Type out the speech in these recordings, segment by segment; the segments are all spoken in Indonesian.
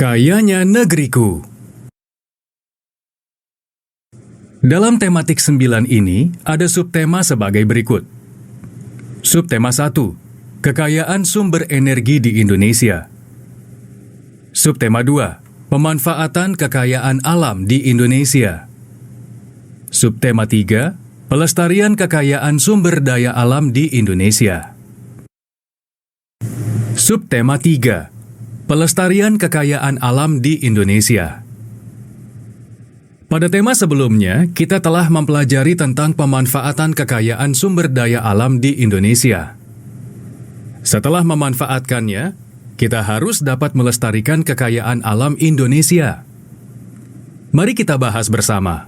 Kayanya negeriku. Dalam tematik 9 ini, ada subtema sebagai berikut. Subtema 1, kekayaan sumber energi di Indonesia. Subtema 2, pemanfaatan kekayaan alam di Indonesia. Subtema 3, pelestarian kekayaan sumber daya alam di Indonesia. Subtema 3, pelestarian kekayaan alam di Indonesia. Pada tema sebelumnya, kita telah mempelajari tentang pemanfaatan kekayaan sumber daya alam di Indonesia. Setelah memanfaatkannya, kita harus dapat melestarikan kekayaan alam Indonesia. Mari kita bahas bersama.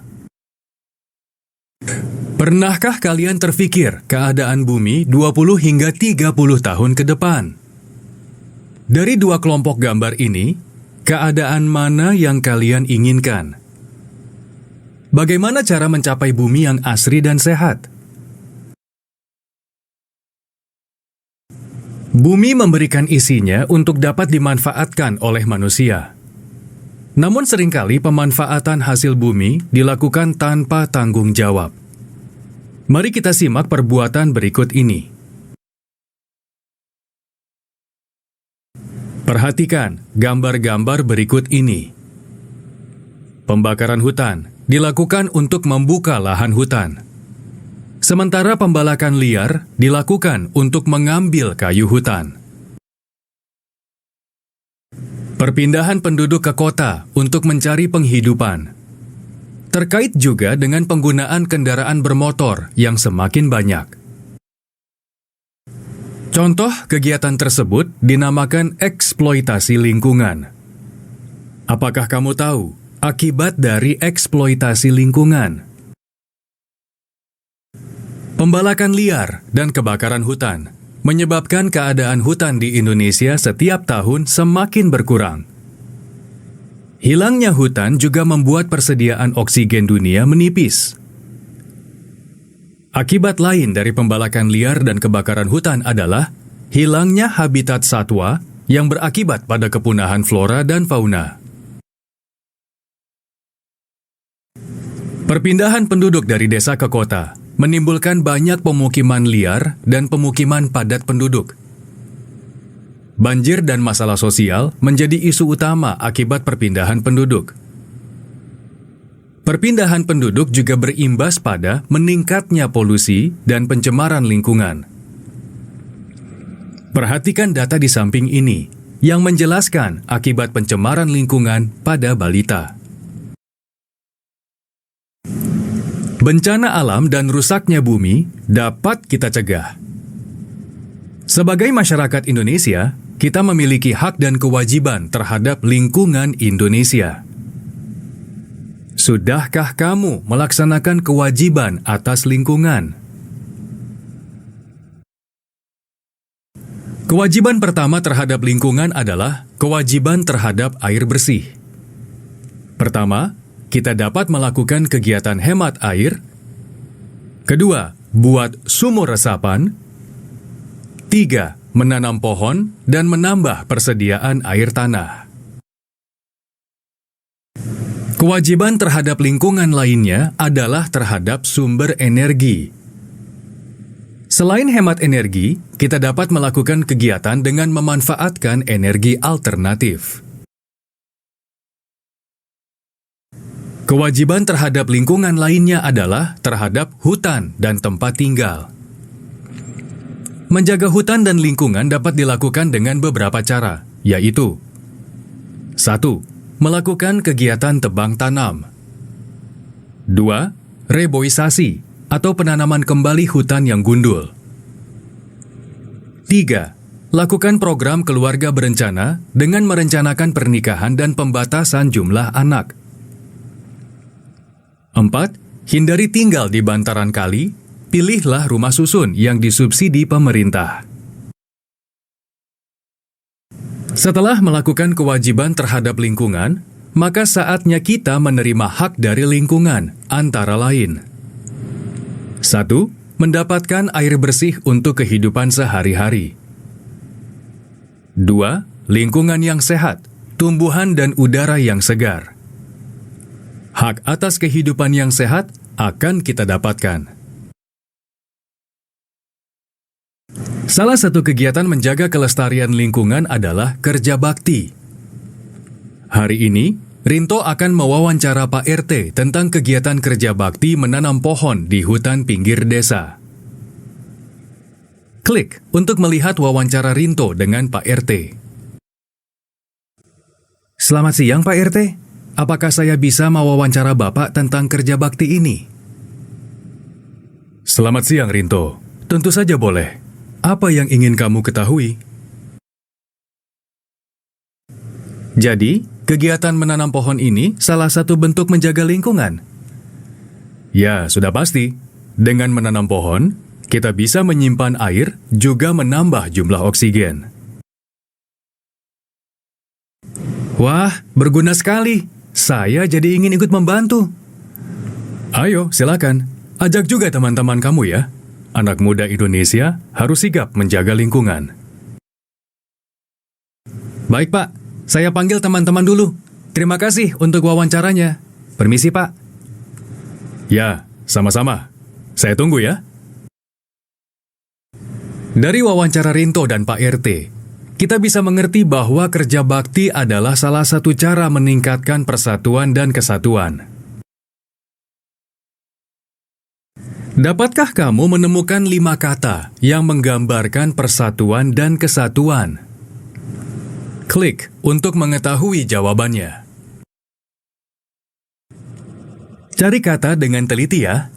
Pernahkah kalian terfikir keadaan bumi 20 hingga 30 tahun ke depan? Dari dua kelompok gambar ini, keadaan mana yang kalian inginkan? Bagaimana cara mencapai bumi yang asri dan sehat? Bumi memberikan isinya untuk dapat dimanfaatkan oleh manusia. Namun seringkali pemanfaatan hasil bumi dilakukan tanpa tanggung jawab. Mari kita simak perbuatan berikut ini. Perhatikan gambar-gambar berikut ini. Pembakaran hutan dilakukan untuk membuka lahan hutan. Sementara pembalakan liar dilakukan untuk mengambil kayu hutan. Perpindahan penduduk ke kota untuk mencari penghidupan. Terkait juga dengan penggunaan kendaraan bermotor yang semakin banyak. Contoh kegiatan tersebut dinamakan eksploitasi lingkungan. Apakah kamu tahu akibat dari eksploitasi lingkungan? Pembalakan liar dan kebakaran hutan menyebabkan keadaan hutan di Indonesia setiap tahun semakin berkurang. Hilangnya hutan juga membuat persediaan oksigen dunia menipis. Akibat lain dari pembalakan liar dan kebakaran hutan adalah hilangnya habitat satwa yang berakibat pada kepunahan flora dan fauna. Perpindahan penduduk dari desa ke kota menimbulkan banyak pemukiman liar dan pemukiman padat penduduk. Banjir dan masalah sosial menjadi isu utama akibat perpindahan penduduk. Perpindahan penduduk juga berimbas pada meningkatnya polusi dan pencemaran lingkungan. Perhatikan data di samping ini yang menjelaskan akibat pencemaran lingkungan pada balita. Bencana alam dan rusaknya bumi dapat kita cegah. Sebagai masyarakat Indonesia, kita memiliki hak dan kewajiban terhadap lingkungan Indonesia. Sudahkah kamu melaksanakan kewajiban atas lingkungan? Kewajiban pertama terhadap lingkungan adalah kewajiban terhadap air bersih. Pertama, kita dapat melakukan kegiatan hemat air. Kedua, buat sumur resapan. 3, menanam pohon dan menambah persediaan air tanah. Kewajiban terhadap lingkungan lainnya adalah terhadap sumber energi. Selain hemat energi, kita dapat melakukan kegiatan dengan memanfaatkan energi alternatif. Kewajiban terhadap lingkungan lainnya adalah terhadap hutan dan tempat tinggal. Menjaga hutan dan lingkungan dapat dilakukan dengan beberapa cara, yaitu 1. Melakukan kegiatan tebang tanam. 2. Reboisasi atau penanaman kembali hutan yang gundul. 3. Lakukan program keluarga berencana dengan merencanakan pernikahan dan pembatasan jumlah anak. 4. Hindari tinggal di bantaran kali, pilihlah rumah susun yang disubsidi pemerintah. Setelah melakukan kewajiban terhadap lingkungan, maka saatnya kita menerima hak dari lingkungan, antara lain 1. Mendapatkan air bersih untuk kehidupan sehari-hari. 2. Lingkungan yang sehat, tumbuhan dan udara yang segar. Hak atas kehidupan yang sehat akan kita dapatkan. Salah satu kegiatan menjaga kelestarian lingkungan adalah kerja bakti. Hari ini, Rinto akan mewawancara Pak RT tentang kegiatan kerja bakti menanam pohon di hutan pinggir desa. Klik untuk melihat wawancara Rinto dengan Pak RT. Selamat siang Pak RT. Apakah saya bisa mewawancara Bapak tentang kerja bakti ini? Selamat siang Rinto. Tentu saja boleh. Apa yang ingin kamu ketahui? Jadi, kegiatan menanam pohon ini salah satu bentuk menjaga lingkungan. Ya, sudah pasti. Dengan menanam pohon, kita bisa menyimpan air juga menambah jumlah oksigen. Wah, berguna sekali. Saya jadi ingin ikut membantu. Ayo, silakan. Ajak juga teman-teman kamu ya. Anak muda Indonesia harus sigap menjaga lingkungan. Baik, Pak. Saya panggil teman-teman dulu. Terima kasih untuk wawancaranya. Permisi, Pak. Ya, sama-sama. Saya tunggu ya. Dari wawancara Rinto dan Pak RT, kita bisa mengerti bahwa kerja bakti adalah salah satu cara meningkatkan persatuan dan kesatuan. Dapatkah kamu menemukan 5 kata yang menggambarkan persatuan dan kesatuan? Klik untuk mengetahui jawabannya. Cari kata dengan teliti ya.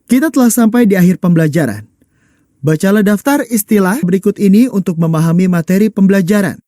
Kita telah sampai di akhir pembelajaran. Bacalah daftar istilah berikut ini untuk memahami materi pembelajaran.